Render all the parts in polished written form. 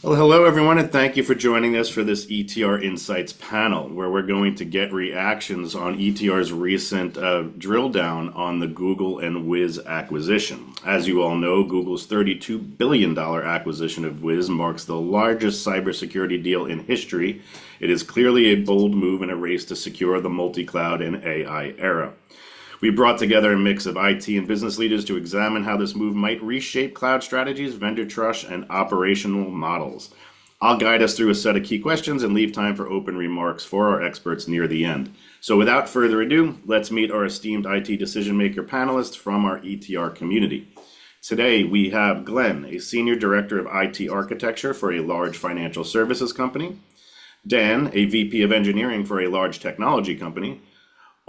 Well, hello everyone, and thank you for joining us for this ETR Insights panel, where we're going to get reactions on ETR's recent drill down on the Google and Wiz acquisition. As you all know, Google's $32 billion acquisition of Wiz marks the largest cybersecurity deal in history. It is clearly a bold move in a race to secure the multi-cloud and AI era. We brought together a mix of IT and business leaders to examine how this move might reshape cloud strategies, vendor trust, and operational models. I'll guide us through a set of key questions and leave time for open remarks for our experts near the end. So without further ado, let's meet our esteemed IT decision maker panelists from our ETR community. Today we have Glenn, a senior director of IT architecture for a large financial services company, Dan, a VP of engineering for a large technology company,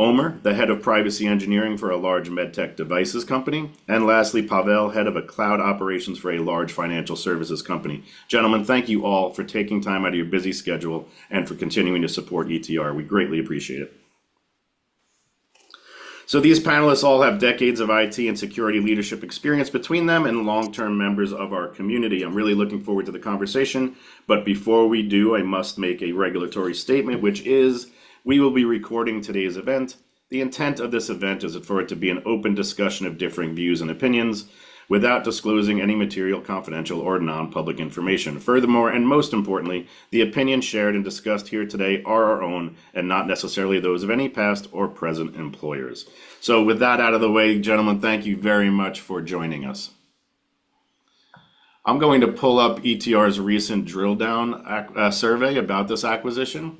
Omer, the head of privacy engineering for a large medtech devices company, and lastly, Pavel, head of a cloud operations for a large financial services company. Gentlemen, thank you all for taking time out of your busy schedule and for continuing to support ETR. We greatly appreciate it. So these panelists all have decades of IT and security leadership experience between them and long-term members of our community. I'm really looking forward to the conversation, but before we do, I must make a regulatory statement, which is we will be recording today's event. The intent of this event is for it to be an open discussion of differing views and opinions without disclosing any material, confidential, or non-public information. Furthermore, and most importantly, the opinions shared and discussed here today are our own and not necessarily those of any past or present employers. So with that out of the way, gentlemen, thank you very much for joining us. I'm going to pull up ETR's recent drill down survey about this acquisition.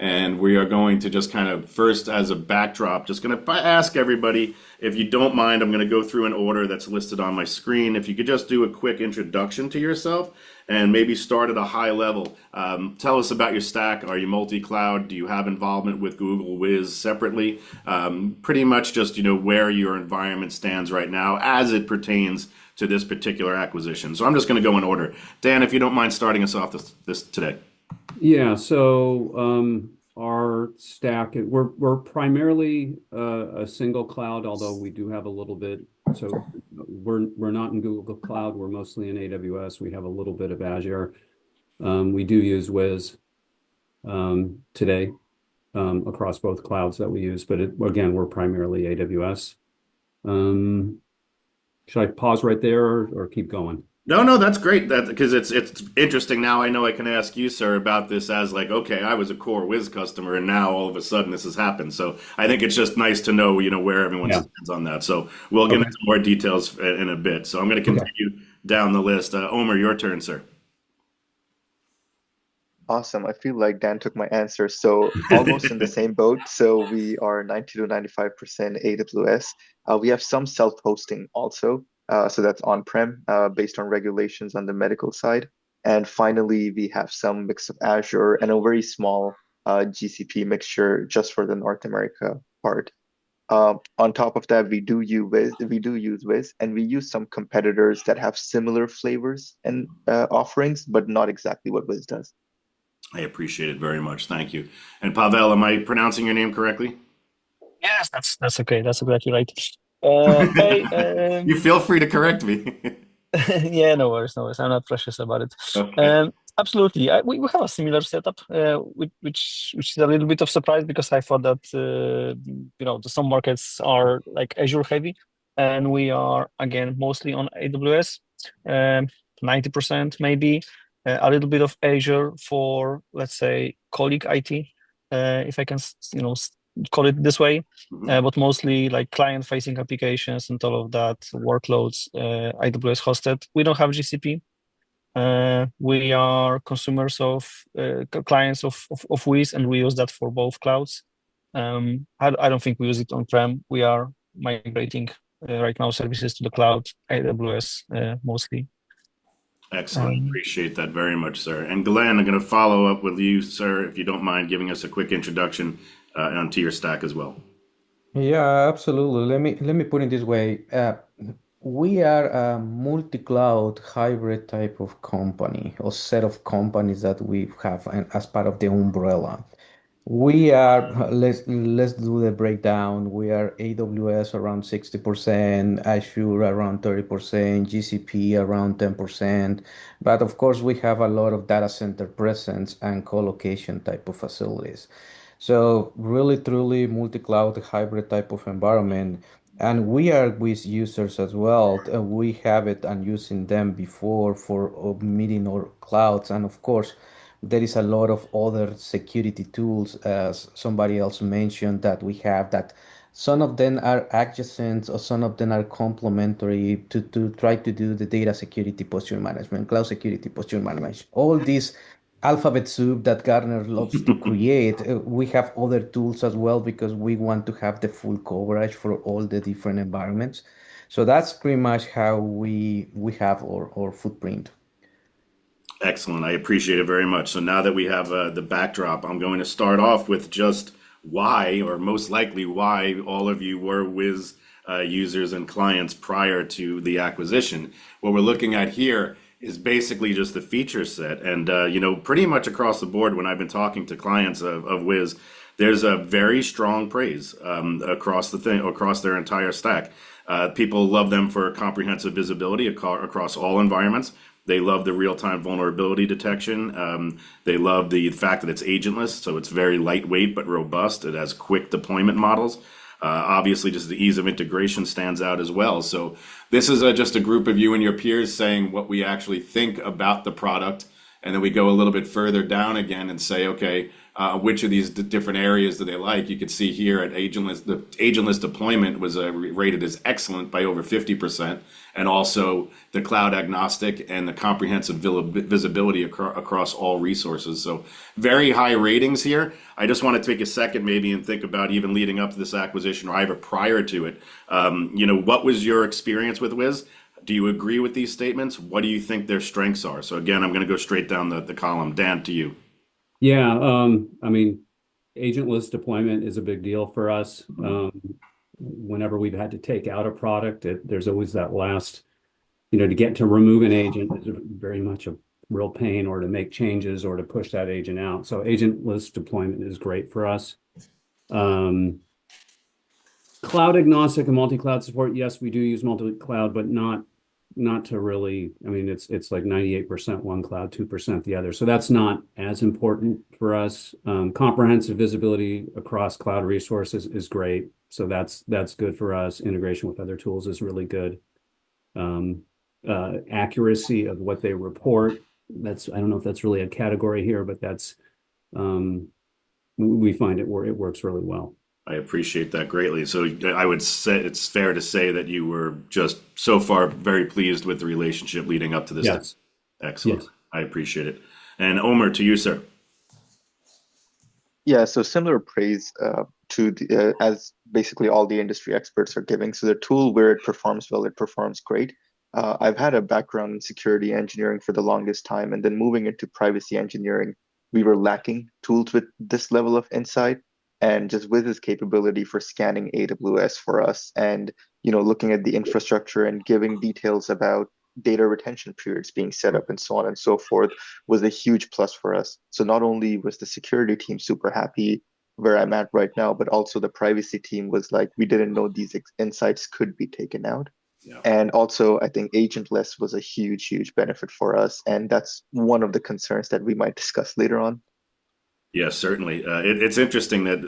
And we are going to just kind of first, as a backdrop, just going to ask everybody, if you don't mind, I'm going to go through an order that's listed on my screen. If you could just do a quick introduction to yourself and maybe start at a high level. Tell us about your stack. Are you multi-cloud? Do you have involvement with Google Wiz separately? Pretty much just, where your environment stands right now as it pertains to this particular acquisition. So I'm just going to go in order. Dan, if you don't mind starting us off this today. Yeah, so our stack, we're primarily a single cloud, although we do have a little bit. So we're not in Google Cloud. We're mostly in AWS. We have a little bit of Azure. We do use Wiz today across both clouds that we use, but again, we're primarily AWS. Should I pause right there or keep going? No, that's great. That because it's interesting now. I know I can ask you, sir, about this as like, okay, I was a core Wiz customer, and now all of a sudden this has happened. So I think it's just nice to know, where everyone Yeah. stands on that. So we'll get Okay. into more details in a bit. So I'm going to Okay. continue down the list. Omer, your turn, sir. Awesome. I feel like Dan took my answer. So almost in the same boat. So we are 90 to 95% AWS. We have some self-hosting also. So that's on-prem based on regulations on the medical side. And finally, we have some mix of Azure and a very small GCP mixture just for the North America part. On top of that, we do use Wiz, and we use some competitors that have similar flavors and offerings, but not exactly what Wiz does. I appreciate it very much. Thank you. And Pavel, am I pronouncing your name correctly? Yes, that's okay. That's exactly right. Hey, You feel free to correct me. yeah, no worries, no worries. I'm not precious about it. Okay. Absolutely. We have a similar setup, which is a little bit of surprise because I thought that some markets are like Azure heavy, and we are again mostly on AWS, 90% maybe, a little bit of Azure for let's say colleague IT, if I can call it this way, Mhm. but mostly like client-facing applications and all of that workloads, AWS hosted. We don't have GCP. We are consumers of clients of Wiz, and we use that for both clouds. I don't think we use it on-prem. We are migrating right now services to the cloud, AWS mostly. Excellent. Um, Appreciate that very much, sir. And Glenn, I'm going to follow up with you, sir, if you don't mind giving us a quick introduction onto your stack as well. Yeah, absolutely. Let me put it this way. We are a multi-cloud hybrid type of company or set of companies that we have as part of the umbrella. We are, let's do the breakdown. We are AWS around 60%, Azure around 30%, GCP around 10%. But of course, we have a lot of data center presence and co-location type of facilities. So really, truly multi-cloud hybrid type of environment. And we are with users as well. We have it and using them before for meeting our clouds. And of course, there is a lot of other security tools, as somebody else mentioned, that we have that some of them are adjacent or some of them are complementary to try to do the data security posture management, cloud security posture management. All these alphabet soup that Gartner loves to create, we have other tools as well because we want to have the full coverage for all the different environments. So that's pretty much how we have our footprint. Excellent. I appreciate it very much. So now that we have the backdrop, I'm going to start off with just why, or most likely why, all of you were Wiz users and clients prior to the acquisition. What we're looking at here is basically just the feature set. And, pretty much across the board, when I've been talking to clients of Wiz, there's a very strong praise across across their entire stack. People love them for comprehensive visibility across all environments. They love the real-time vulnerability detection. They love the fact that it's agentless, so it's very lightweight but robust. It has quick deployment models. Obviously, just the ease of integration stands out as well. So this is just a group of you and your peers saying what we actually think about the product, and then we go a little bit further down again and say, okay, which of these different areas do they like? You could see here at agentless, the agentless deployment was rated as excellent by over 50%, and also the cloud agnostic and the comprehensive visibility across all resources. So very high ratings here. I just want to take a second maybe and think about even leading up to this acquisition or either prior to it. What was your experience with Wiz? Do you agree with these statements? What do you think their strengths are? So again, I'm going to go straight down the column. Dan, to you. Yeah, agentless deployment is a big deal for us. Whenever we've had to take out a product, there's always that last, to get to remove an agent is very much a real pain, or to make changes or to push that agent out. So agentless deployment is great for us. Cloud agnostic and multi-cloud support. Yes, we do use multi-cloud, but not to really, it's like 98% one cloud, 2% the other. So that's not as important for us. Comprehensive visibility across cloud resources is great. So that's good for us. Integration with other tools is really good. Accuracy of what they report. I don't know if that's really a category here, but we find it works really well. I appreciate that greatly. So I would say it's fair to say that you were just so far very pleased with the relationship leading up to this. Yes. Excellent. Yes. I appreciate it. And Omer, to you, sir. Yeah, so similar praise as basically all the industry experts are giving. So the tool, where it performs well, it performs great. I've had a background in security engineering for the longest time, and then moving into privacy engineering, we were lacking tools with this level of insight. And just with his capability for scanning AWS for us, and looking at the infrastructure and giving details about data retention periods being set up and so on and so forth, was a huge plus for us. So not only was the security team super happy where I'm at right now, but also the privacy team was like, we didn't know these insights could be taken out. Yeah. And also, I think agentless was a huge benefit for us. And that's one of the concerns that we might discuss later on. Yes, certainly. It's interesting that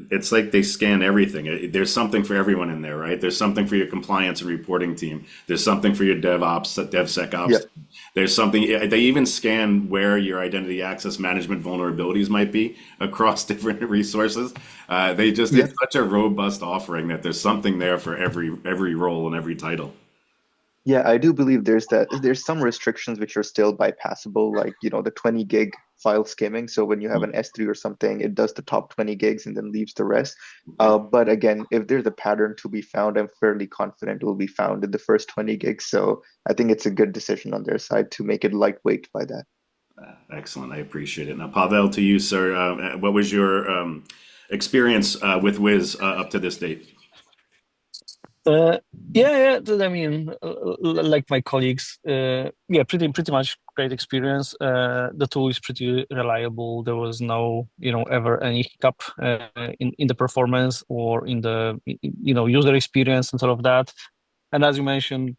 it's like they scan everything. There's something for everyone in there, right? There's something for your compliance and reporting team. There's something for your DevSecOps. Yep. There's something. They even scan where your identity access management vulnerabilities might be across different resources. It's such a robust offering that there's something there for every role and every title. Yeah, I do believe there's some restrictions which are still bypassable, like the 20 gig file skimming. So when you have an S3 or something, it does the top 20 gigs and then leaves the rest. But again, if there's a pattern to be found, I'm fairly confident it will be found in the first 20 gigs. So I think it's a good decision on their side to make it lightweight by that. Excellent. I appreciate it. Now, Pavel, to you, sir, what was your experience with Wiz up to this date? Yeah. I mean, like my colleagues, pretty much great experience. The tool is pretty reliable. There was no, ever any hiccup in the performance or in the, user experience and sort of that. And as you mentioned,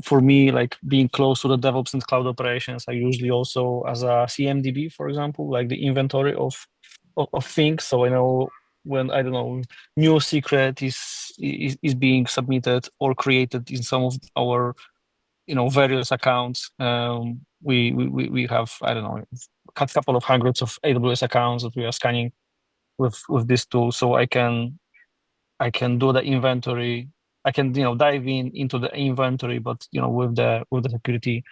for me, like being close to the DevOps and cloud operations, I usually also as a CMDB, for example, like the inventory of things. So I know when, I don't know, new secret is being submitted or created in some of our various accounts. We have, I don't know, a couple of hundreds of AWS accounts that we are scanning with this tool, so I can do the inventory. I can dive into the inventory, but with the security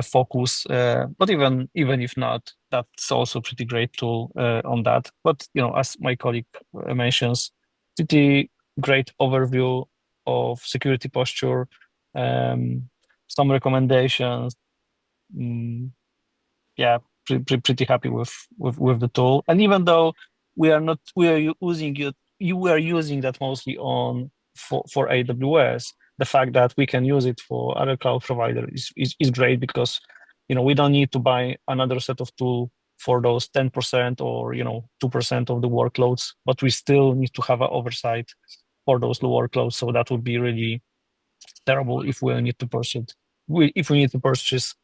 focus. But even if not, that's also a pretty great tool on that. But as my colleague mentions, pretty great overview of security posture, some recommendations. Yeah, pretty happy with the tool. And even though we are using it, we are using that mostly for AWS. The fact that we can use it for other cloud providers is great, because we don't need to buy another set of tool for those 10% or 2% of the workloads, but we still need to have an oversight for those low workloads. So that would be really terrible if we need to purchase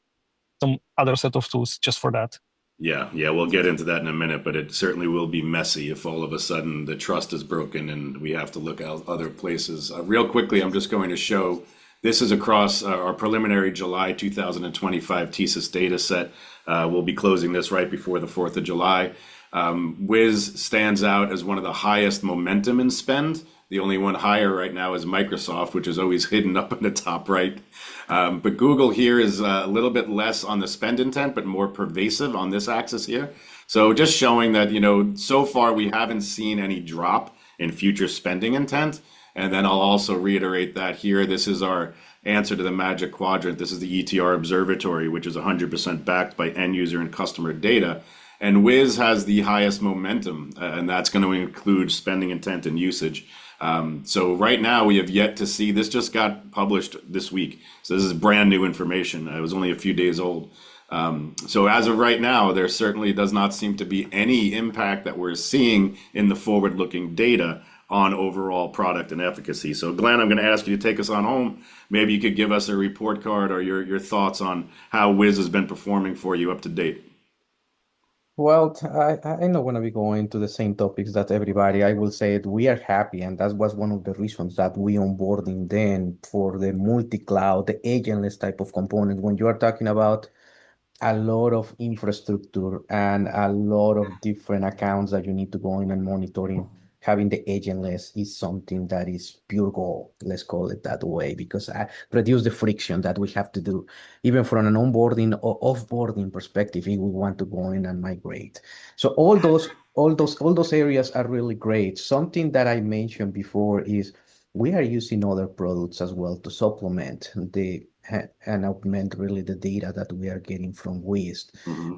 some other set of tools just for that. Yeah, we'll get into that in a minute, but it certainly will be messy if all of a sudden the trust is broken and we have to look out other places. Real quickly, I'm just going to show, this is across our preliminary July 2025 TSIS data set. We'll be closing this right before the 4th of July. Wiz stands out as one of the highest momentum in spend. The only one higher right now is Microsoft, which is always hidden up in the top right. But Google here is a little bit less on the spend intent, but more pervasive on this axis here. So just showing that, so far we haven't seen any drop in future spending intent. And then I'll also reiterate that here, this is our answer to the Magic Quadrant. This is the ETR Observatory, which is 100% backed by end user and customer data. And Wiz has the highest momentum, and that's going to include spending intent and usage. So right now we have yet to see, this just got published this week. So this is brand new information. It was only a few days old. So as of right now, there certainly does not seem to be any impact that we're seeing in the forward-looking data on overall product and efficacy. So Glenn, I'm going to ask you to take us on home. Maybe you could give us a report card or your thoughts on how Wiz has been performing for you up to date. Well, I'm not going to be going to the same topics that everybody. I will say it, we are happy, and that was one of the reasons that we onboarding then for the multi-cloud, the agentless type of component. When you are talking about a lot of infrastructure and a lot of different accounts that you need to go in and monitoring, having the agentless is something that is pure gold, let's call it that way, because I reduce the friction that we have to do, even from an onboarding or offboarding perspective, if we want to go in and migrate. So all those areas are really great. Something that I mentioned before is we are using other products as well to supplement and augment really the data that we are getting from Wiz.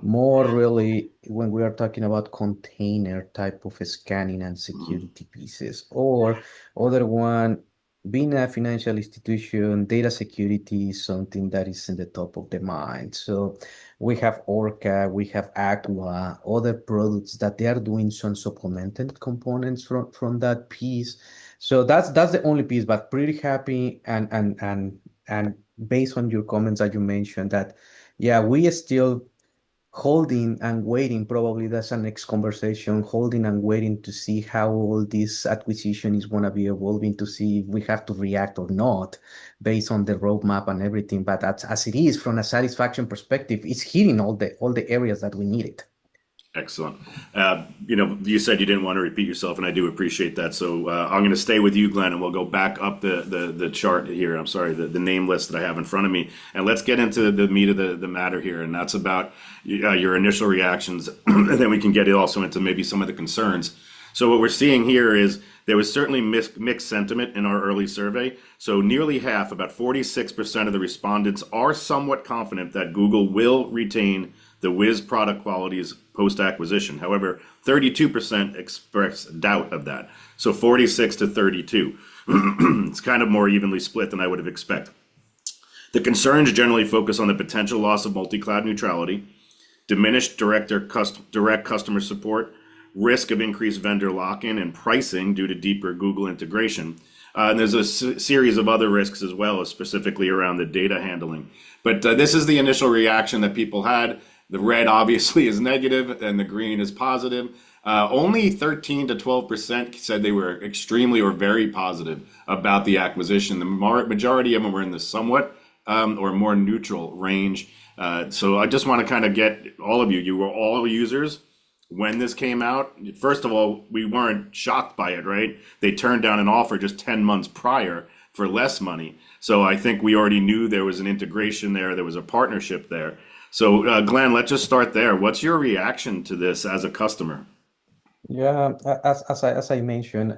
More really when we are talking about container type of scanning and security pieces, or other one, being a financial institution, data security is something that is in the top of the mind. So we have Orca, we have Aqua, other products that they are doing some supplemented components from that piece. So that's the only piece, but pretty happy and based on your comments that you mentioned that, yeah, we are still holding and waiting. Probably that's our next conversation, holding and waiting to see how all this acquisition is going to be evolving, to see if we have to react or not based on the roadmap and everything. But as it is, from a satisfaction perspective, it's hitting all the areas that we needed. Excellent. You said you didn't want to repeat yourself, and I do appreciate that. So I'm going to stay with you, Glenn, and we'll go back up the chart here. I'm sorry, the name list that I have in front of me. And let's get into the meat of the matter here, and that's about your initial reactions, and then we can get also into maybe some of the concerns. So what we're seeing here is there was certainly mixed sentiment in our early survey. So nearly half, about 46% of the respondents are somewhat confident that Google will retain the Wiz product qualities post-acquisition. However, 32% express doubt of that. So 46 to 32. It's kind of more evenly split than I would have expected. The concerns generally focus on the potential loss of multi-cloud neutrality, diminished direct customer support, risk of increased vendor lock-in and pricing due to deeper Google integration. And there's a series of other risks as well, specifically around the data handling. But this is the initial reaction that people had. The red obviously is negative and the green is positive. Only 13 to 12% said they were extremely or very positive about the acquisition. The majority of them were in the somewhat or more neutral range. So I just want to kind of get all of you. You were all users when this came out. First of all, we weren't shocked by it, right? They turned down an offer just 10 months prior for less money. So I think we already knew there was an integration there. There was a partnership there. So Glenn, let's just start there. What's your reaction to this as a customer? Yeah, as I mentioned,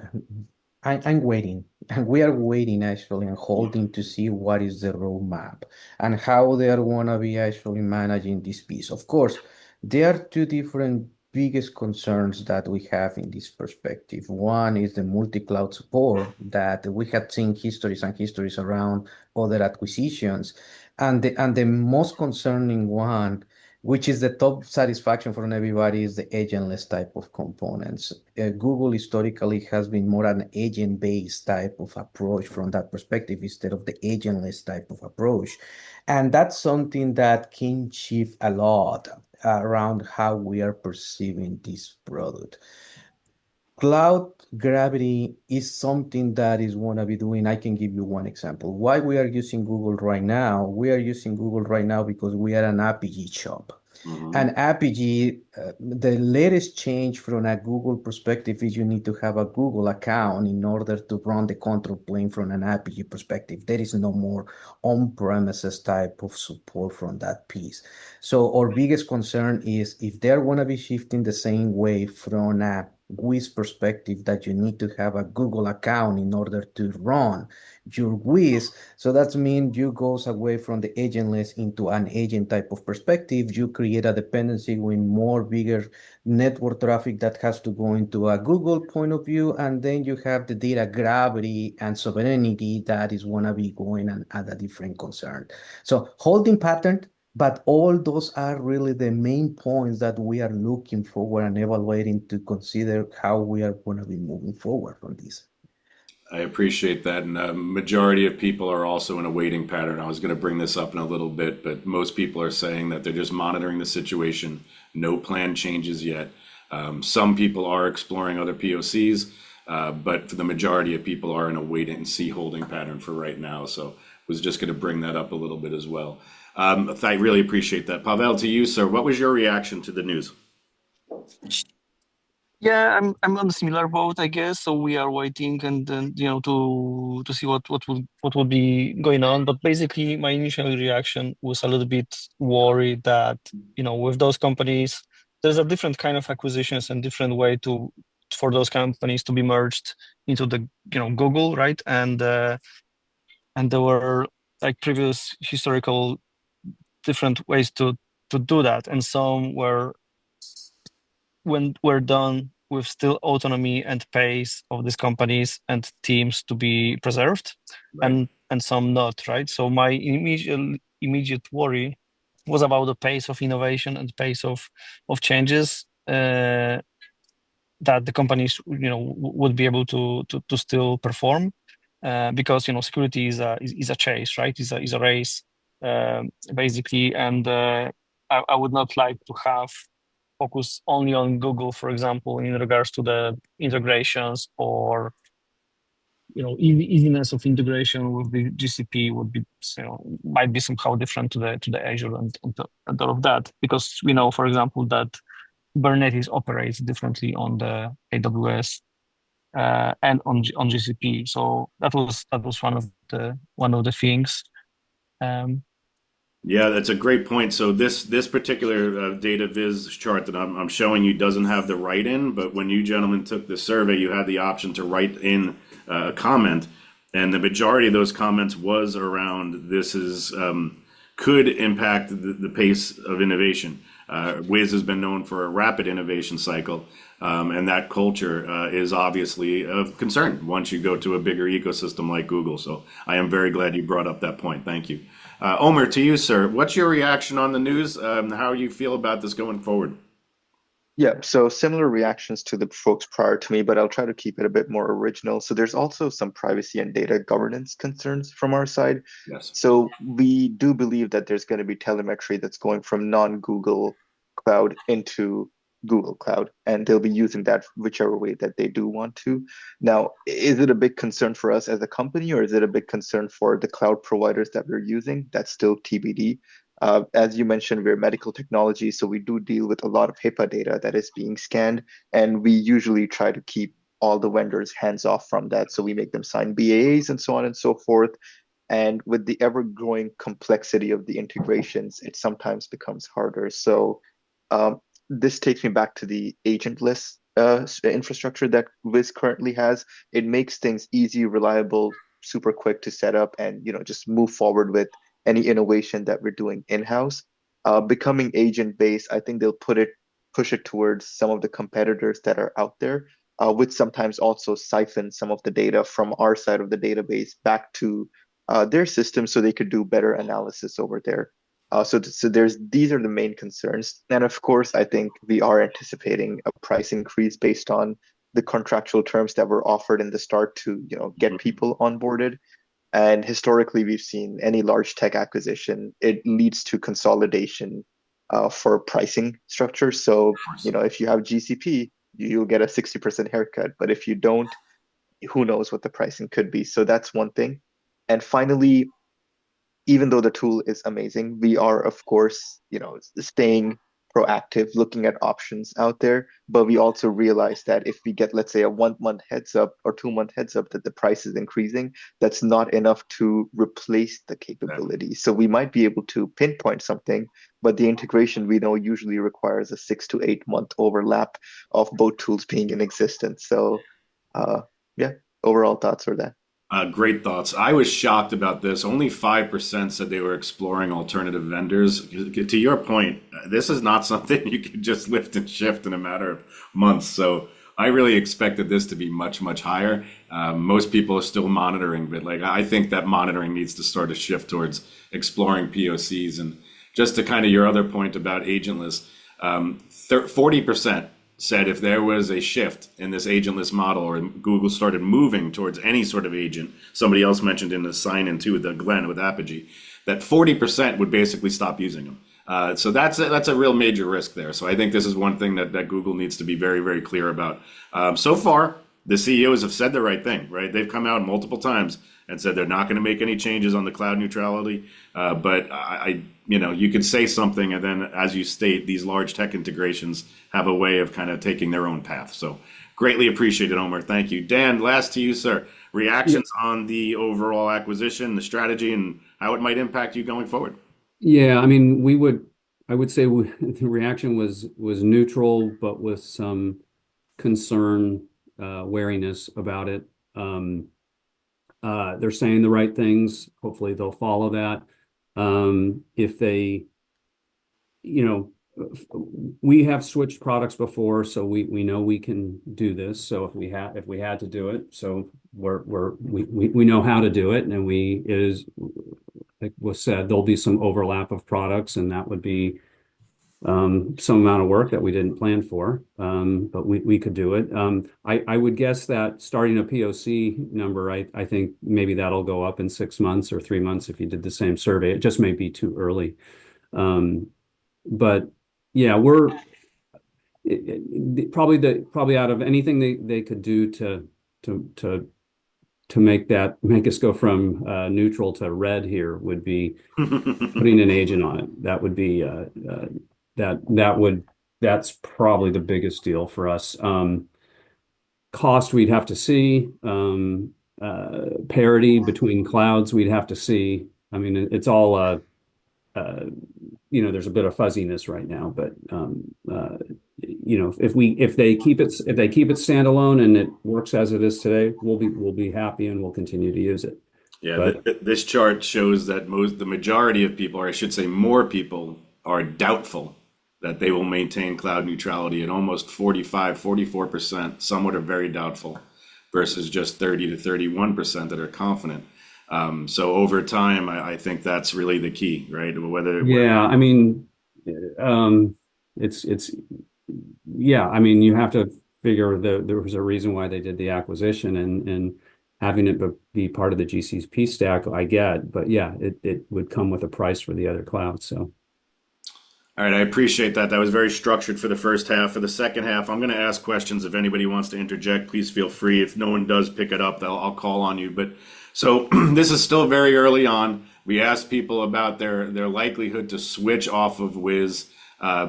I'm waiting, and we are waiting actually and holding to see what is the roadmap and how they are gonna be actually managing this piece. Of course, there are two different biggest concerns that we have in this perspective. One is the multi-cloud support that we had seen histories and histories around other acquisitions, and the most concerning one, which is the top satisfaction from everybody, is the agentless type of components. Google historically has been more an agent-based type of approach from that perspective instead of the agentless type of approach. And that's something that can shift a lot around how we are perceiving this product. Cloud gravity is something that is want to be doing. I can give you one example. Why we are using Google right now? We are using Google right now because we are an RPG shop. And RPG, the latest change from a Google perspective is you need to have a Google account in order to run the control plane from an RPG perspective. There is no more on-premises type of support from that piece. So our biggest concern is if they're going to be shifting the same way from a Wiz perspective that you need to have a Google account in order to run your Wiz. So that means you goes away from the agentless into an agent type of perspective. You create a dependency with more bigger network traffic that has to go into a Google point of view. And then you have the data gravity and sovereignty that is going to be going at a different concern. So holding pattern. But all those are really the main points that we are looking forward and evaluating to consider how we are going to be moving forward from this. I appreciate that. And majority of people are also in a waiting pattern. I was going to bring this up in a little bit, but most people are saying that they're just monitoring the situation. No plan changes yet. Some people are exploring other POCs, but for the majority of people are in a wait and see holding pattern for right now. So I was just going to bring that up a little bit as well. I really appreciate that. Pavel, to you, sir, what was your reaction to the news? Yeah, I'm on a similar boat, I guess. So we are waiting and then to see what will be going on. But basically, my initial reaction was a little bit worried that with those companies, there's a different kind of acquisitions and different way for those companies to be merged into the Google, right? And there were like previous historical different ways to do that, and some were when we're done with still autonomy and pace of these companies and teams to be preserved, Right. and some not, right? So my immediate worry was about the pace of innovation and pace of changes that the companies would be able to still perform, because security is a chase, right? Is a race, basically, and I would not like to have focus only on Google, for example, in regards to the integrations, or easiness of integration with the GCP would be might be somehow different to the Azure and all of that, because we know, for example, that Kubernetes operates differently on the AWS and on GCP. So that was one of the things. Yeah, that's a great point. So this particular data viz chart that I'm showing you doesn't have the write in, but when you gentlemen took the survey, you had the option to write in a comment, and the majority of those comments was around this is could impact the pace of innovation. Wiz has been known for a rapid innovation cycle, and that culture is obviously of concern once you go to a bigger ecosystem like Google. So I am very glad you brought up that point. Thank you. Omer, to you, sir. What's your reaction on the news? How you feel about this going forward? Yeah, so similar reactions to the folks prior to me, but I'll try to keep it a bit more original. So there's also some privacy and data governance concerns from our side. Yes. So we do believe that there's going to be telemetry that's going from non-Google Cloud into Google Cloud, and they'll be using that whichever way that they do want to. Now, is it a big concern for us as a company, or is it a big concern for the cloud providers that we're using? That's still TBD. As you mentioned, we're medical technology, so we do deal with a lot of HIPAA data that is being scanned, and we usually try to keep all the vendors hands off from that. So we make them sign BAAs and so on and so forth. And with the ever-growing complexity of the integrations, it sometimes becomes harder. So this takes me back to the agentless infrastructure that Wiz currently has. It makes things easy, reliable, super quick to set up, and just move forward with any innovation that we're doing in-house. Becoming agent-based, I think they'll push it towards some of the competitors that are out there, which sometimes also siphon some of the data from our side of the database back to their system so they could do better analysis over there. So these are the main concerns. And of course, I think we are anticipating a price increase based on the contractual terms that were offered in the start to, get people onboarded. And historically, we've seen any large tech acquisition, it leads to consolidation for pricing structure. So, if you have GCP, you'll get a 60% haircut. But if you don't, who knows what the pricing could be. So that's one thing. And finally, even though the tool is amazing, we are, of course, staying proactive, looking at options out there. But we also realize that if we get, let's say, a 1 month heads up or 2 month heads up that the price is increasing, that's not enough to replace the capability. So we might be able to pinpoint something, but the integration we know usually requires a 6 to 8 month overlap of both tools being in existence. So, yeah, overall thoughts are that. Great thoughts. I was shocked about this. Only 5% said they were exploring alternative vendors. To your point, this is not something you can just lift and shift in a matter of months. So I really expected this to be much, much higher. Most people are still monitoring, but I think that monitoring needs to start to shift towards exploring POCs. And just to kind of your other point about agentless, 40% said if there was a shift in this agentless model or Google started moving towards any sort of agent, somebody else mentioned in the sign-in too with Glenn with Apogee, that 40% would basically stop using them. So that's a real major risk there. So I think this is one thing that Google needs to be very, very clear about. So far, the CEOs have said the right thing, right? They've come out multiple times and said they're not going to make any changes on the cloud neutrality. But you could say something, and then, as you state, these large tech integrations have a way of kind of taking their own path. So greatly appreciated, Omer. Thank you. Dan, last to you, sir. Reactions on the overall acquisition, the strategy, and how it might impact you going forward. Yeah, I mean, I would say the reaction was neutral, but with some concern, wariness about it. They're saying the right things. Hopefully they'll follow that. If they, we have switched products before, so we know we can do this. So if we had to do it, so we know how to do it, and like was said, there'll be some overlap of products, and that would be some amount of work that we didn't plan for, but we could do it. I would guess that starting a POC number, I think maybe that'll go up in 6 months or 3 months if you did the same survey. It just may be too early. But yeah, probably out of anything they could do to make us go from neutral to red here would be putting an agent on it. That would be that's probably the biggest deal for us. Cost we'd have to see. Parity between clouds we'd have to see. I mean, it's all there's a bit of fuzziness right now, but if they keep it standalone and it works as it is today, we'll be happy and we'll continue to use it. Yeah, this chart shows that the majority of people, or I should say more people, are doubtful that they will maintain cloud neutrality at almost 44%. Some are very doubtful, versus just 30 to 31% that are confident. So over time, I think that's really the key, right? Yeah, I mean, it's yeah, I mean, you have to figure that there was a reason why they did the acquisition, and having it be part of the GCP stack, I get, but yeah, it would come with a price for the other clouds. So All right, I appreciate that. That was very structured for the first half. For the second half, I'm going to ask questions. If anybody wants to interject, please feel free. If no one does pick it up, I'll call on you. But so this is still very early on. We asked people about their likelihood to switch off of Wiz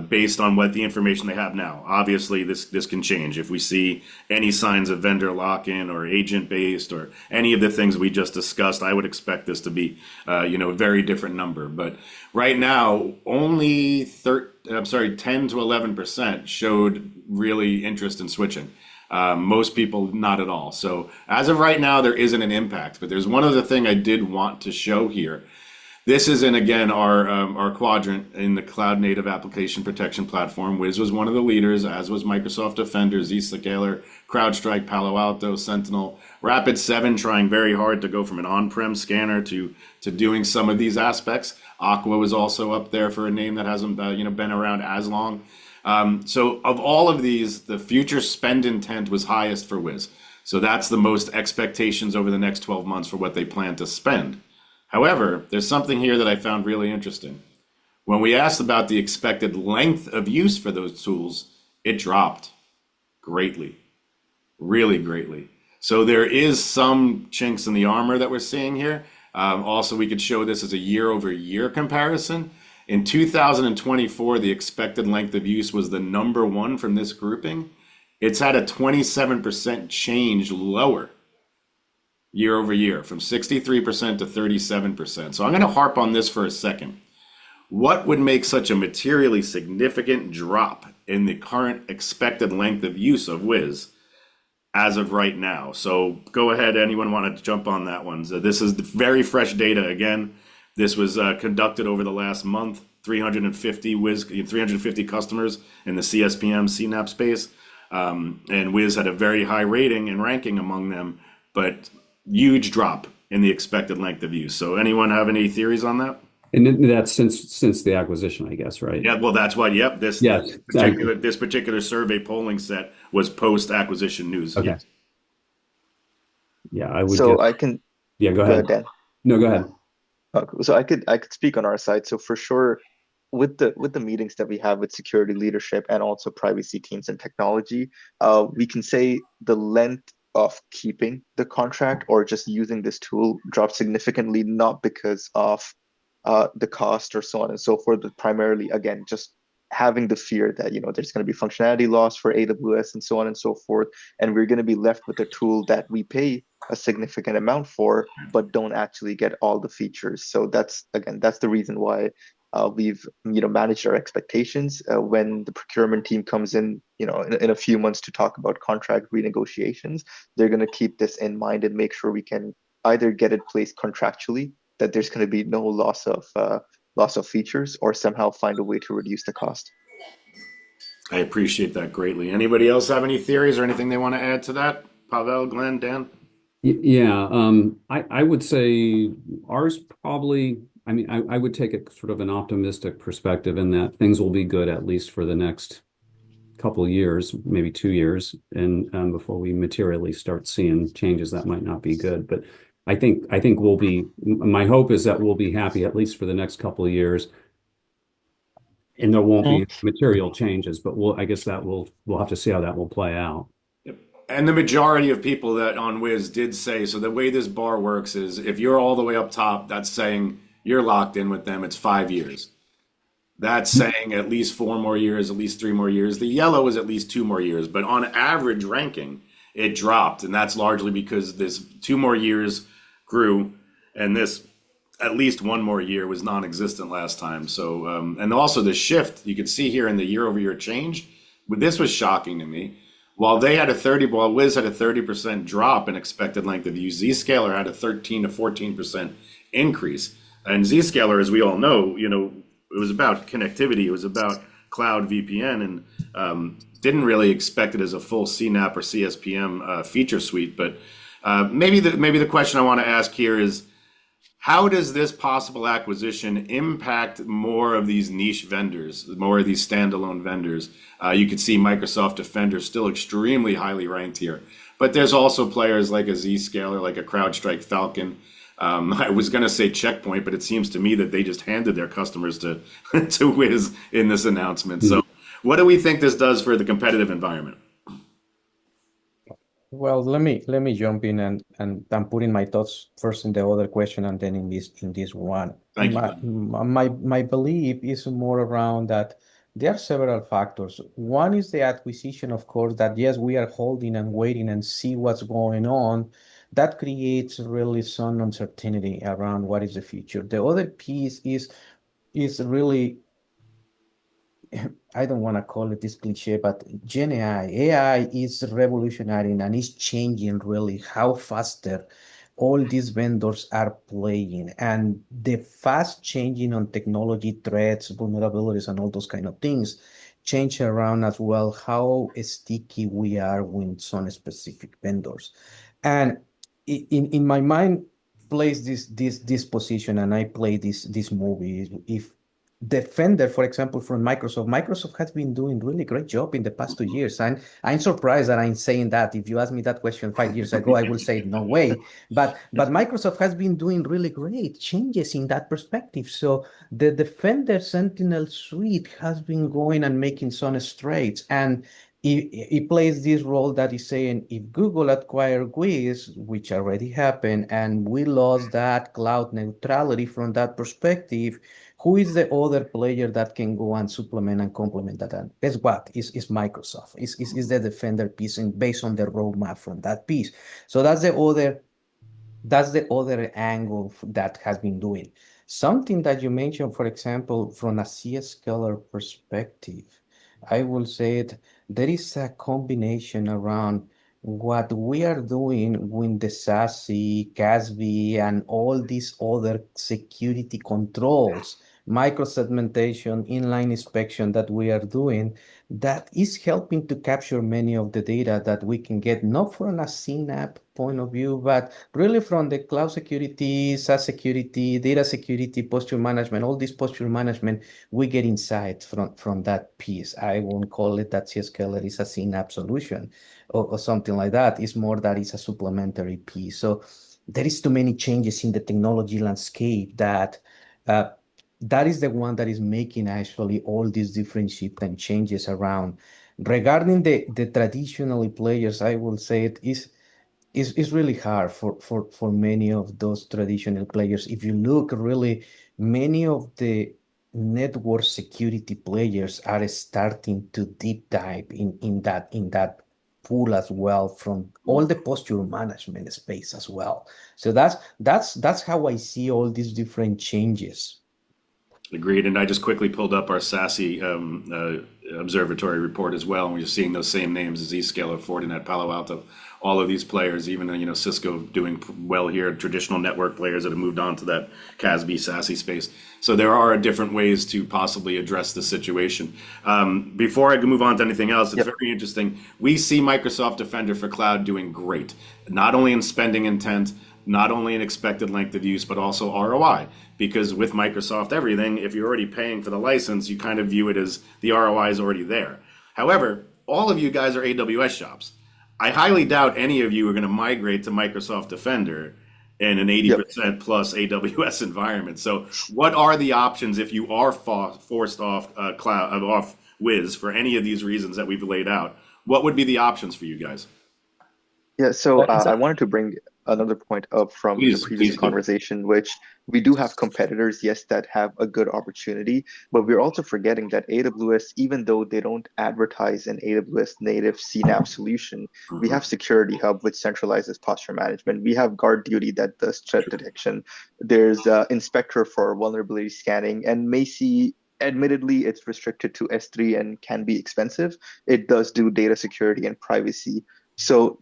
based on what the information they have now. Obviously, this can change. If we see any signs of vendor lock-in or agent-based or any of the things we just discussed, I would expect this to be a very different number. But right now, only 10 to 11% showed really interest in switching. Most people not at all. So as of right now, there isn't an impact. But there's one other thing I did want to show here. This is again, our quadrant in the cloud native application protection platform. Wiz was one of the leaders, as was Microsoft Defender, Zscaler, CrowdStrike, Palo Alto, Sentinel, Rapid7 trying very hard to go from an on-prem scanner to doing some of these aspects. Aqua was also up there for a name that hasn't been around as long. So of all of these, the future spend intent was highest for Wiz. So that's the most expectations over the next 12 months for what they plan to spend. However, there's something here that I found really interesting. When we asked about the expected length of use for those tools, it dropped greatly, really greatly. So there is some chinks in the armor that we're seeing here. Also, we could show this as a year-over-year comparison. In 2024, the expected length of use was the number one from this grouping. It's had a 27% change lower year over year, from 63% to 37%. So I'm going to harp on this for a second. What would make such a materially significant drop in the current expected length of use of Wiz as of right now? So go ahead, anyone want to jump on that one? So this is very fresh data. Again, this was conducted over the last month, 350 customers in the CSPM CNAPP space. And Wiz had a very high rating and ranking among them, but huge drop in the expected length of use. So anyone have any theories on that? and that's since the acquisition, I guess, right? Yeah, well, that's why. Yep, this Yes, this particular survey polling set was post-acquisition news. Okay. Yes. Yeah, I would So guess. I can Yeah, go go ahead. ahead, Dan. No, go ahead. So I could speak on our side. So for sure, with the meetings that we have with security leadership and also privacy teams and technology, we can say the length of keeping the contract or just using this tool dropped significantly, not because of the cost or so on and so forth, but primarily, again, just having the fear that there's going to be functionality loss for AWS and so on and so forth, and we're going to be left with a tool that we pay a significant amount for, but don't actually get all the features. So that's the reason why we've managed our expectations. When the procurement team comes in, in a few months to talk about contract renegotiations, they're going to keep this in mind and make sure we can either get it placed contractually that there's going to be no loss of features, or somehow find a way to reduce the cost. I appreciate that greatly. Anybody else have any theories or anything they want to add to that? Pavel, Glenn, Dan? Yeah, I would say ours probably, I mean, I would take a sort of an optimistic perspective in that things will be good at least for the next couple of years, maybe 2 years, and before we materially start seeing changes that might not be good. But I think my hope is that we'll be happy at least for the next couple of years, and there won't be material changes, but I guess that we'll have to see how that will play out. Yep. And the majority of people that on Wiz did say, so the way this bar works is if you're all the way up top, that's saying you're locked in with them, it's 5 years. That's saying at least 4 more years, at least 3 more years. The yellow is at least 2 more years, but on average ranking, it dropped. And that's largely because this 2 more years grew, and this at least 1 more year was non-existent last time. So, and also the shift you could see here in the year-over-year change. This was shocking to me. While Wiz had a 30% drop in expected length of use, Zscaler had a 13 to 14% increase. And Zscaler, as we all know, it was about connectivity. It was about cloud VPN and didn't really expect it as a full CNAPP or CSPM feature suite. But maybe the question I want to ask here is, how does this possible acquisition impact more of these niche vendors, more of these standalone vendors? You could see Microsoft Defender still extremely highly ranked here, but there's also players like a Zscaler, like a CrowdStrike Falcon. I was going to say Checkpoint, but it seems to me that they just handed their customers to to Wiz in this announcement. So, what do we think this does for the competitive environment? Well, let me jump in and I'm putting my thoughts first in the other question and then in this one. Thank you. My belief is more around that there are several factors. One is the acquisition, of course, that yes, we are holding and waiting and see what's going on. That creates really some uncertainty around what is the future. The other piece is really I don't want to call it this cliche, but Gen AI is revolutionary and is changing really how faster all these vendors are playing. And the fast changing on technology threats, vulnerabilities, and all those kind of things change around as well how sticky we are with some specific vendors. And in my mind, plays this position, and I play this movie. If Defender, for example, from Microsoft has been doing really great job in the past 2 years. And I'm surprised that I'm saying that. If you asked me that question 5 years ago, I will say no way. But Microsoft has been doing really great changes in that perspective. So the Defender Sentinel suite has been going and making some strides. And it plays this role that is saying if Google acquired Wiz, which already happened, and we lost that cloud neutrality from that perspective, who is the other player that can go and supplement and complement that? And guess what? Is Microsoft. Is the Defender piece and based on the roadmap from that piece. So that's the other angle that has been doing. Something that you mentioned, for example, from a CS scalar perspective, I will say it, there is a combination around what we are doing with the SASE, CASB, and all these other security controls, micro-segmentation, inline inspection that we are doing, that is helping to capture many of the data that we can get, not from a CNAPP point of view, but really from the cloud security, SaaS security, data security, posture management, all this posture management, we get insights from that piece. I won't call it that CSQL is a CNAPP solution or something like that. It's more that it's a supplementary piece. So there is too many changes in the technology landscape that that is the one that is making actually all these different shift and changes around. Regarding the traditional players, I will say it's really hard for many of those traditional players. If you look really, many of the network security players are starting to deep dive in that pool as well from all the posture management space as well. So that's how I see all these different changes. Agreed. And I just quickly pulled up our SASE observatory report as well, and we're seeing those same names as Zscaler, Fortinet, Palo Alto, all of these players, even Cisco doing well here, traditional network players that have moved on to that CASB SASE space. So there are different ways to possibly address the situation. Before I move on to anything else, it's very interesting. We see Microsoft Defender for Cloud doing great, not only in spending intent, not only in expected length of use, but also ROI. Because with Microsoft everything, if you're already paying for the license, you kind of view it as the ROI is already there. However, all of you guys are AWS shops. I highly doubt any of you are going to migrate to Microsoft Defender in an 80% plus AWS environment. So what are the options if you are forced off off Wiz for any of these reasons that we've laid out? What would be the options for you guys? Yeah, so I wanted to bring another point up from the previous conversation, which we do have competitors, yes, that have a good opportunity, but we're also forgetting that AWS, even though they don't advertise an AWS native CNAPP solution, we have Security Hub, which centralizes posture management. We have Guard Duty that does threat detection. There's Inspector for vulnerability scanning, and Macy, admittedly, it's restricted to S3 and can be expensive. It does do data security and privacy. So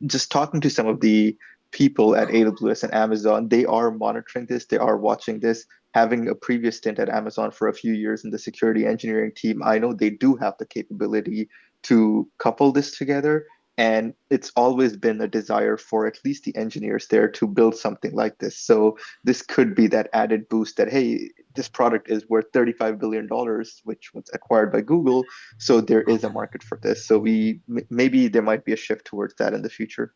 just talking to some of the people at AWS and Amazon, they are monitoring this, they are watching this. Having a previous stint at Amazon for a few years in the security engineering team, I know they do have the capability to couple this together. And it's always been a desire for at least the engineers there to build something like this. So this could be that added boost that, hey, this product is worth $35 billion, which was acquired by Google. So there is a market for this. So maybe there might be a shift towards that in the future.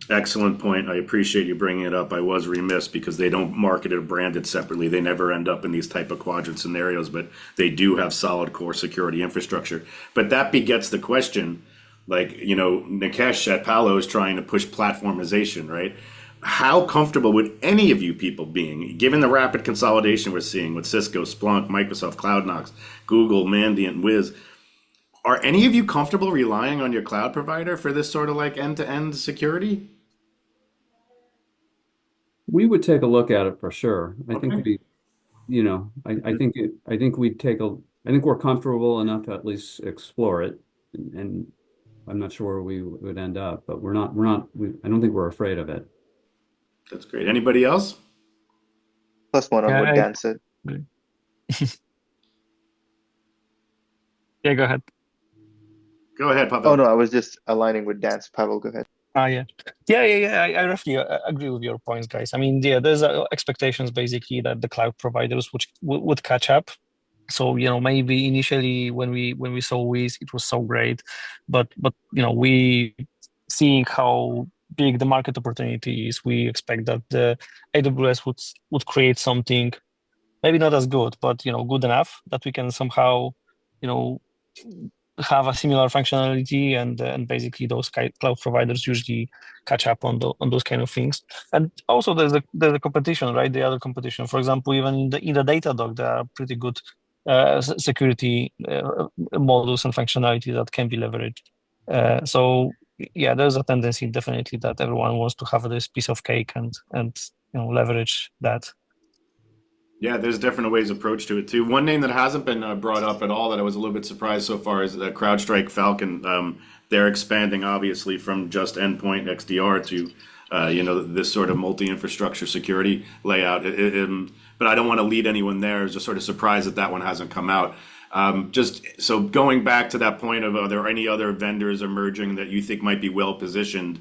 Excellent point. I appreciate you bringing it up. I was remiss because they don't market it or brand it separately. They never end up in these type of quadrant scenarios, but they do have solid core security infrastructure. But that begets the question, like, Nikesh at Palo is trying to push platformization, right? How comfortable would any of you people being, given the rapid consolidation we're seeing with Cisco, Splunk, Microsoft, CloudNox, Google, Mandiant, Wiz, are any of you comfortable relying on your cloud provider for this sort of like end-to-end security? We would take a look at it for sure. I think Okay. I think we're comfortable enough to at least explore it, and I'm not sure where we would end up, but I don't think we're afraid of it. That's great. Anybody else? Plus one on what Dan said. Yeah, go ahead. Go ahead, Pavel. Oh no, I was just aligning with Dan's. Pavel, go ahead. Yeah. I roughly agree with your points, guys. I mean, yeah, there's expectations basically that the cloud providers would catch up. So maybe initially when we saw Wiz, it was so great, but we seeing how big the market opportunity is, we expect that the AWS would create something maybe not as good, but good enough that we can somehow you know have a similar functionality, and basically those cloud providers usually catch up on those kind of things. And also there's a competition, right? The other competition, for example, even in the Datadog, there are pretty good security models and functionality that can be leveraged. So yeah, there's a tendency definitely that everyone wants to have this piece of cake and leverage that. Yeah, there's different ways approach to it too. One name that hasn't been brought up at all that I was a little bit surprised so far is CrowdStrike Falcon. They're expanding obviously from just endpoint XDR to this sort of multi-infrastructure security layout. But I don't want to lead anyone there. I was just sort of surprised that one hasn't come out. Just so going back to that point of, are there any other vendors emerging that you think might be well positioned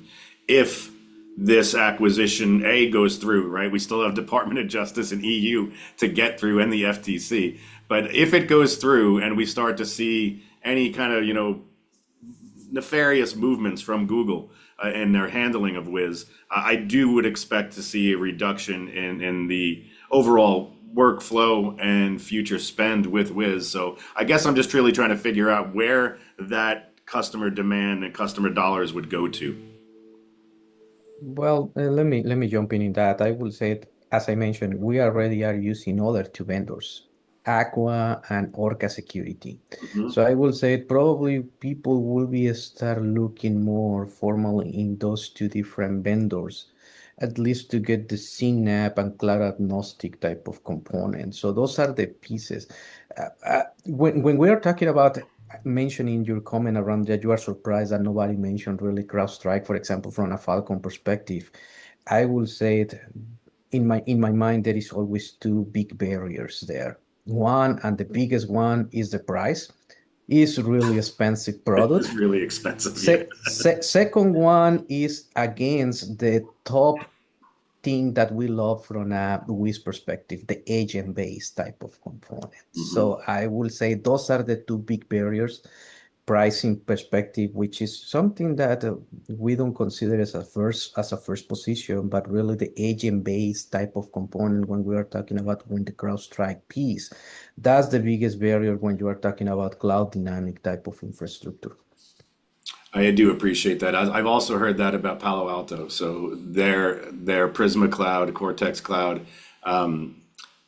if this acquisition goes through, right? We still have Department of Justice and EU to get through, and the FTC. But if it goes through and we start to see any kind of, nefarious movements from Google in their handling of Wiz, I would expect to see a reduction in the overall workflow and future spend with Wiz. So I guess I'm just really trying to figure out where that customer demand and customer dollars would go to. Well, let me jump in that. I will say, as I mentioned, we already are using other two vendors, Aqua and Orca Security. Mm-hmm. So I will say probably people will be start looking more formally in those two different vendors, at least to get the CNAPP and cloud-agnostic type of components. So those are the pieces. When we are talking about mentioning your comment around that you are surprised that nobody mentioned really CrowdStrike, for example, from a Falcon perspective, I will say it in my mind there is always two big barriers there. One, and the biggest one, is the price. Is really expensive product. It's really expensive. Yeah. Second one is against the top thing that we love from a Wiz perspective, the agent-based type of components. Mm-hmm. So I will say those are the two big barriers. Pricing perspective, which is something that we don't consider as a first position, but really the agent-based type of component when we are talking about when the CrowdStrike piece, that's the biggest barrier when you are talking about cloud dynamic type of infrastructure. I do appreciate that. I've also heard that about Palo Alto. So their Prisma Cloud, Cortex Cloud,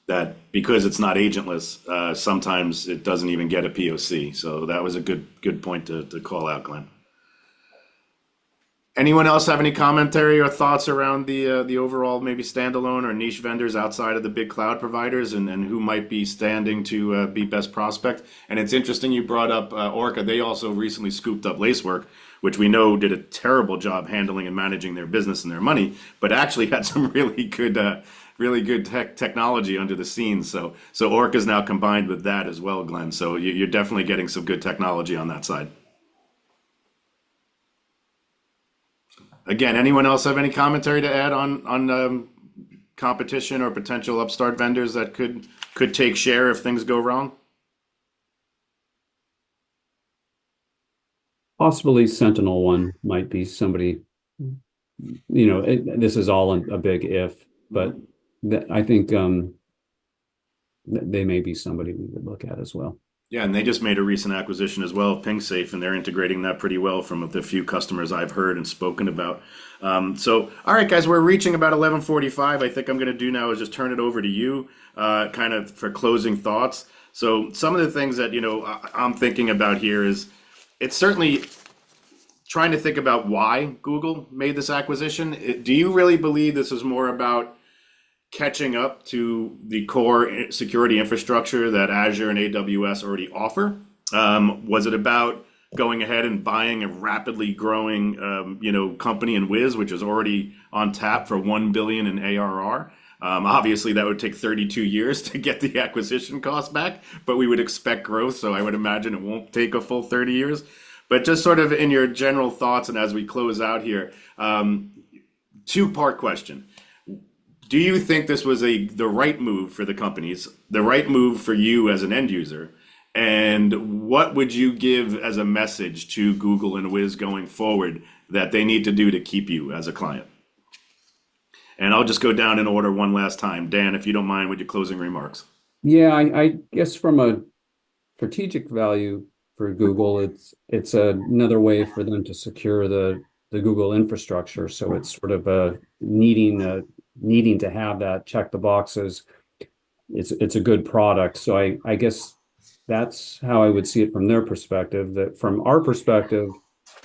that because it's not agentless, sometimes it doesn't even get a POC. So that was a good point to call out, Glenn. Anyone else have any commentary or thoughts around the overall maybe standalone or niche vendors outside of the big cloud providers and who might be standing to be best prospect? And it's interesting you brought up Orca. They also recently scooped up Lacework, which we know did a terrible job handling and managing their business and their money, but actually had some really good technology under the scenes. So Orca is now combined with that as well, Glenn. So you're definitely getting some good technology on that side. Again, anyone else have any commentary to add on competition or potential upstart vendors that could take share if things go wrong? Possibly SentinelOne might be somebody, this is all a big if, but I think they may be somebody we would look at as well. Yeah, and they just made a recent acquisition as well of PingSafe, and they're integrating that pretty well from the few customers I've heard and spoken about. So, all right, guys, we're reaching about 11:45. I think I'm going to do now is just turn it over to you, kind of for closing thoughts. So, some of the things that I'm thinking about here is it's certainly trying to think about why Google made this acquisition. Do you really believe this is more about catching up to the core security infrastructure that Azure and AWS already offer? Was it about going ahead and buying a rapidly growing, company in Wiz, which is already on tap for $1 billion in ARR? Obviously, that would take 32 years to get the acquisition cost back, but we would expect growth, so I would imagine it won't take a full 30 years. But just sort of in your general thoughts, and as we close out here, two-part question. Do you think this was the right move for the companies, the right move for you as an end user? And what would you give as a message to Google and Wiz going forward that they need to do to keep you as a client? And I'll just go down in order one last time. Dan, if you don't mind, with your closing remarks. Yeah, I guess from a strategic value for Google, it's another way for them to secure the Google infrastructure. So it's sort of needing to have that, check the boxes. It's a good product. So I guess that's how I would see it from their perspective. That from our perspective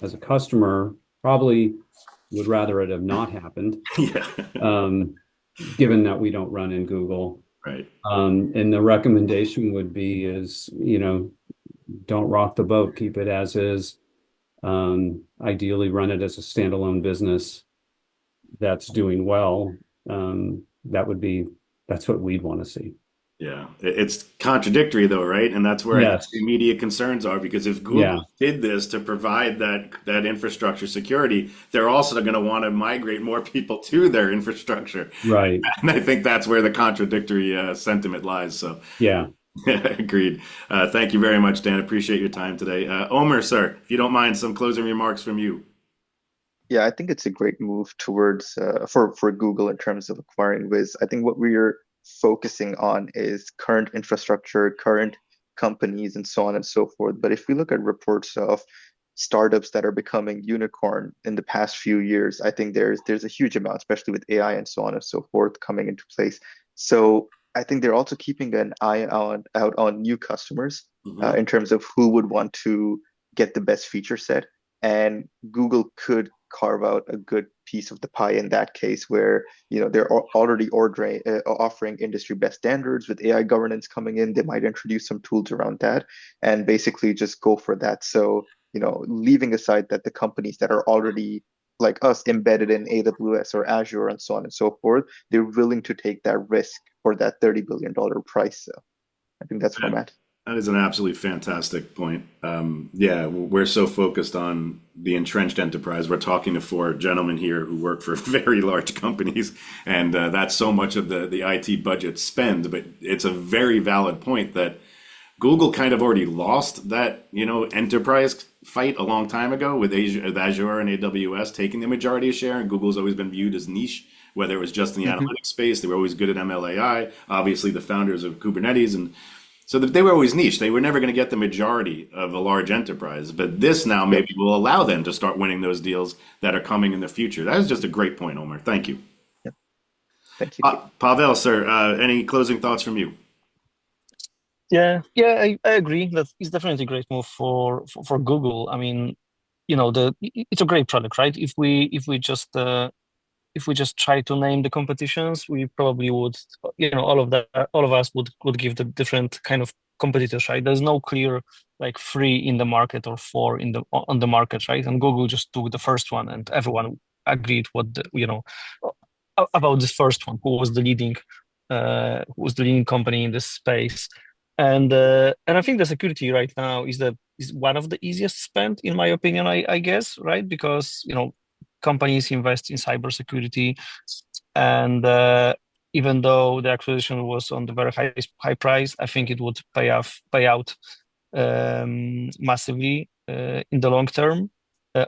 as a customer, probably would rather it have not happened. Yeah. Given that we don't run in Google. Right. And the recommendation would be don't rock the boat, keep it as is. Ideally run it as a standalone business that's doing well. That's what we'd want to see. Yeah, it's contradictory though, right? And that's where Yes. the immediate concerns are, because if Google did this to provide that infrastructure security, they're also going to want to migrate more people to their infrastructure. Right. And I think that's where the contradictory sentiment lies. So yeah. Agreed. Thank you very much, Dan. Appreciate your time today. Omer, sir, if you don't mind, some closing remarks from you. Yeah, I think it's a great move towards for Google in terms of acquiring Wiz. I think what we're focusing on is current infrastructure, current companies, and so on and so forth. But if we look at reports of startups that are becoming unicorn in the past few years, I think there's a huge amount, especially with AI and so on and so forth coming into place. So I think they're also keeping an eye out on new customers in terms of who would want to get the best feature set. And Google could carve out a good piece of the pie in that case, where they're already offering industry best standards with AI governance coming in. They might introduce some tools around that and basically just go for that. So leaving aside that the companies that are already like us embedded in AWS or Azure and so on and so forth, they're willing to take that risk for that $30 billion price. So I think that's where I'm at. That is an absolutely fantastic point. Yeah, we're so focused on the entrenched enterprise. We're talking to four gentlemen here who work for very large companies, and that's so much of the IT budget spend. But it's a very valid point that Google kind of already lost that enterprise fight a long time ago with Azure and AWS taking the majority of share, and Google's always been viewed as niche, whether it was just in the analytics space. They were always good at MLAI, obviously the founders of Kubernetes, and so they were always niche. They were never going to get the majority of a large enterprise. But this now maybe will allow them to start winning those deals that are coming in the future. That is just a great point, Omer. Thank you. Yep. Thank you. Pavel, sir, any closing thoughts from you? Yeah, I agree that it's definitely a great move for Google. I mean, it's a great product, right? If we just try to name the competitions, we probably would, all of us would give the different kind of competitors, right? There's no clear like 3 in the market or 4 on the market, right? And Google just took the first one, and everyone agreed about this first one, who was the leading company in this space. And I think the security right now is one of the easiest spent, in my opinion, I guess, right? Because companies invest in cybersecurity, and even though the acquisition was on the very high price, I think it would pay out massively in the long term.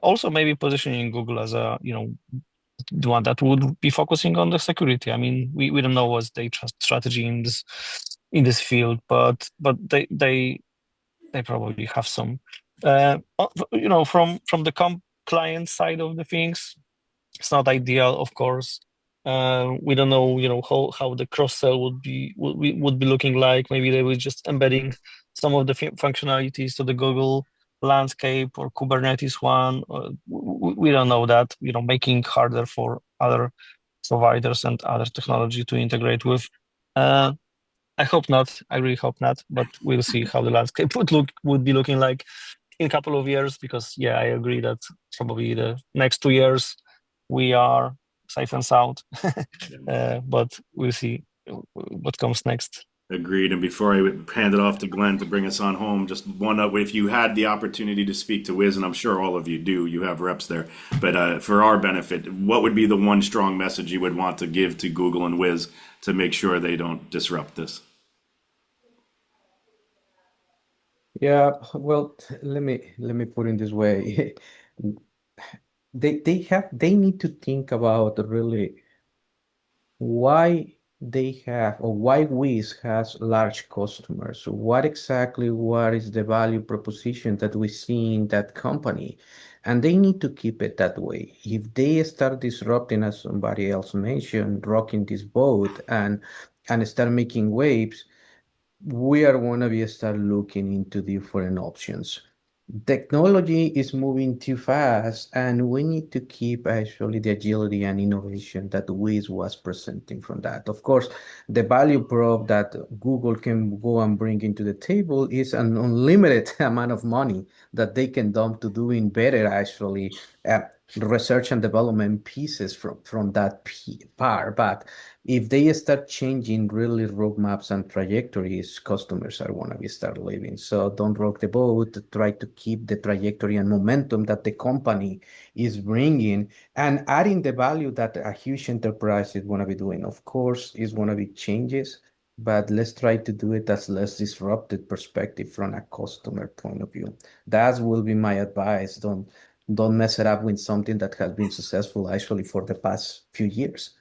Also, maybe positioning Google as the one that would be focusing on the security. I mean, we don't know what's their strategy in this field, but they probably have some. From the client side of the things, it's not ideal, of course. We don't know, how the cross sell would be looking like. Maybe they were just embedding some of the functionalities to the Google landscape or Kubernetes one. We don't know that. Making harder for other providers and other technology to integrate with. I hope not. I really hope not. But we'll see how the landscape would be looking like in a couple of years. Because I agree that probably the next 2 years we are safe and sound. But we'll see what comes next. Agreed. And before I would hand it off to Glenn to bring us on home, just one up. If you had the opportunity to speak to Wiz, and I'm sure all of you do, you have reps there, but for our benefit, what would be the one strong message you would want to give to Google and Wiz to make sure they don't disrupt this? Yeah, well, let me put it this way. They need to think about really why they have, or why Wiz has large customers. What is the value proposition that we see in that company? And they need to keep it that way. If they start disrupting, as somebody else mentioned, rocking this boat and start making waves, we are going to be start looking into different options. Technology is moving too fast, and we need to keep actually the agility and innovation that Wiz was presenting from that. Of course, the value prop that Google can go and bring into the table is an unlimited amount of money that they can dump to doing better, actually, research and development pieces from that part. But if they start changing really roadmaps and trajectories, customers are going to be start leaving. So don't rock the boat. Try to keep the trajectory and momentum that the company is bringing and adding the value that a huge enterprise is going to be doing. Of course, it's going to be changes, but let's try to do it as less disrupted perspective from a customer point of view. That will be my advice. Don't mess it up with something that has been successful actually for the past few years.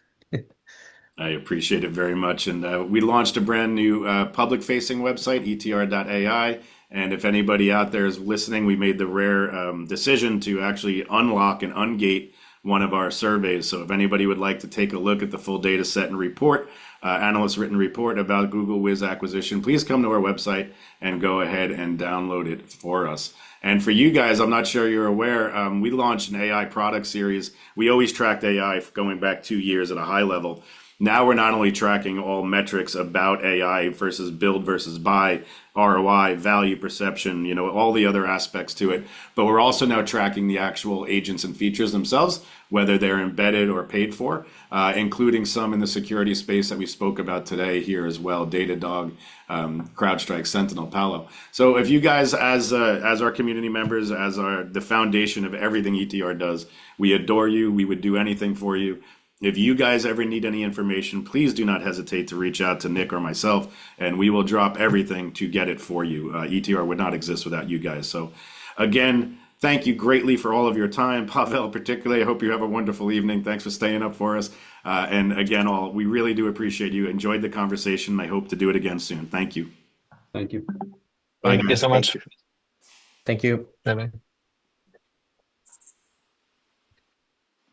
I appreciate it very much. And we launched a brand new public-facing website, etr.ai. And if anybody out there is listening, we made the rare decision to actually unlock and ungate one of our surveys. So if anybody would like to take a look at the full data set and report, analyst written report about Google Wiz acquisition, please come to our website and go ahead and download it for us. And for you guys, I'm not sure you're aware, we launched an AI product series. We always tracked AI going back 2 years at a high level. Now we're not only tracking all metrics about AI versus build versus buy, ROI, value perception, all the other aspects to it, but we're also now tracking the actual agents and features themselves, whether they're embedded or paid for, including some in the security space that we spoke about today here as well, Datadog, CrowdStrike, Sentinel, Palo. So if you guys, as our community members, the foundation of everything ETR does, we adore you. We would do anything for you. If you guys ever need any information, please do not hesitate to reach out to Nick or myself, and we will drop everything to get it for you. ETR would not exist without you guys. So again, thank you greatly for all of your time. Pavel, particularly, I hope you have a wonderful evening. Thanks for staying up for us. And again, we really do appreciate you. Enjoyed the conversation. I hope to do it again soon. Thank you. Thank you. Bye, Thank you guys. so much. Thank you. Bye-bye.